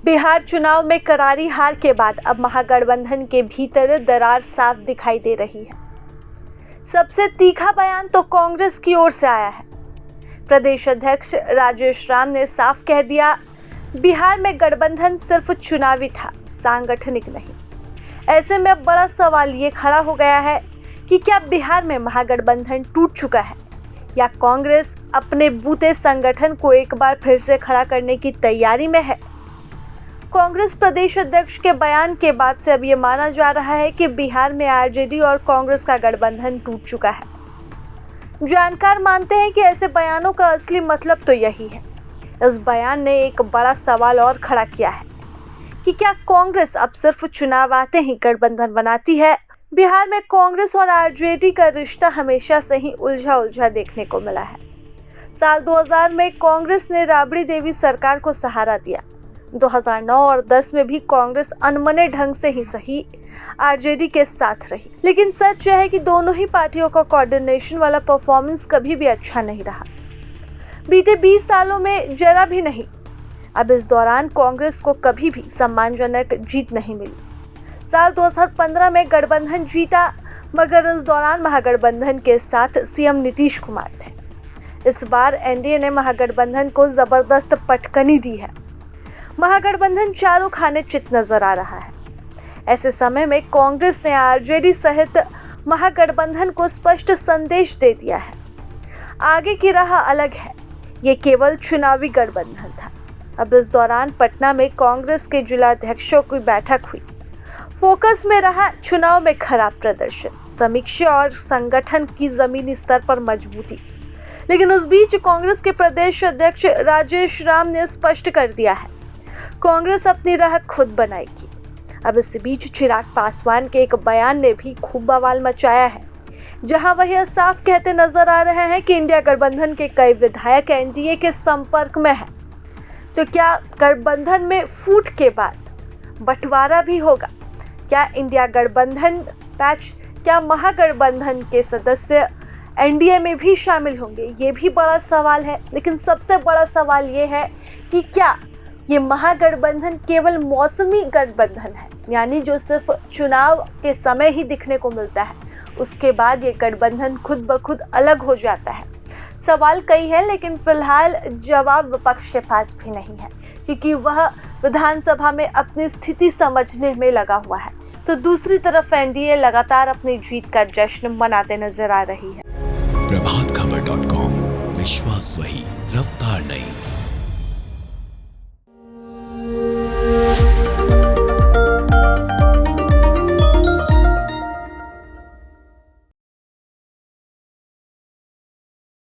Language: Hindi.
बिहार चुनाव में करारी हार के बाद अब महागठबंधन के भीतर दरार साफ दिखाई दे रही है। सबसे तीखा बयान तो कांग्रेस की ओर से आया है। प्रदेश अध्यक्ष राजेश राम ने साफ कह दिया, बिहार में गठबंधन सिर्फ चुनावी था, सांगठनिक नहीं। ऐसे में अब बड़ा सवाल ये खड़ा हो गया है कि क्या बिहार में महागठबंधन टूट चुका है या कांग्रेस अपने बूते संगठन को एक बार फिर से खड़ा करने की तैयारी में है। कांग्रेस प्रदेश अध्यक्ष के बयान के बाद से अब ये माना जा रहा है कि बिहार में आरजेडी और कांग्रेस का गठबंधन टूट चुका है। जानकार मानते हैं कि ऐसे बयानों का असली मतलब तो यही है। इस बयान ने एक बड़ा सवाल और खड़ा किया है कि क्या कांग्रेस अब सिर्फ चुनाव आते ही गठबंधन बनाती है। बिहार में कांग्रेस और आरजेडी का रिश्ता हमेशा से ही उलझा देखने को मिला है। साल 2000 में कांग्रेस ने राबड़ी देवी सरकार को सहारा दिया। 2009 और 10 में भी कांग्रेस अनमने ढंग से ही सही आरजेडी के साथ रही, लेकिन सच यह है कि दोनों ही पार्टियों का कोऑर्डिनेशन वाला परफॉर्मेंस कभी भी अच्छा नहीं रहा। बीते 20 सालों में जरा भी नहीं। अब इस दौरान कांग्रेस को कभी भी सम्मानजनक जीत नहीं मिली। साल 2015 में गठबंधन जीता, मगर इस दौरान महागठबंधन के साथ सीएम नीतीश कुमार थे। इस बार एनडीए ने महागठबंधन को जबरदस्त पटकनी दी है। महागठबंधन चारों खाने चित नजर आ रहा है। ऐसे समय में कांग्रेस ने आरजेडी सहित महागठबंधन को स्पष्ट संदेश दे दिया है, आगे की राह अलग है, ये केवल चुनावी गठबंधन था। अब इस दौरान पटना में कांग्रेस के जिलाध्यक्षों की बैठक हुई। फोकस में रहा चुनाव में खराब प्रदर्शन, समीक्षा और संगठन की जमीनी स्तर पर मजबूती। लेकिन उस बीच कांग्रेस के प्रदेश अध्यक्ष राजेश राम ने स्पष्ट कर दिया है, कांग्रेस अपनी राह खुद बनाएगी। अब इस बीच चिराग पासवान के एक बयान ने भी खूब बवाल मचाया है, जहां वह यह साफ कहते नजर आ रहे हैं कि इंडिया गठबंधन के कई विधायक एनडीए के संपर्क में हैं। तो क्या गठबंधन में फूट के बाद बंटवारा भी होगा? क्या इंडिया गठबंधन क्या महागठबंधन के सदस्य एनडीए में भी शामिल होंगे? ये भी बड़ा सवाल है। लेकिन सबसे बड़ा सवाल ये है कि क्या ये महागठबंधन केवल मौसमी गठबंधन है, यानी जो सिर्फ चुनाव के समय ही दिखने को मिलता है, उसके बाद ये गठबंधन खुद ब खुद अलग हो जाता है? सवाल कई है, लेकिन फिलहाल जवाब विपक्ष के पास भी नहीं है, क्योंकि वह विधानसभा में अपनी स्थिति समझने में लगा हुआ है। तो दूसरी तरफ एनडीए लगातार अपनी जीत का जश्न मनाते नजर आ रही है। प्रभातखबर.com, विश्वास वही, रफ्तार नहीं।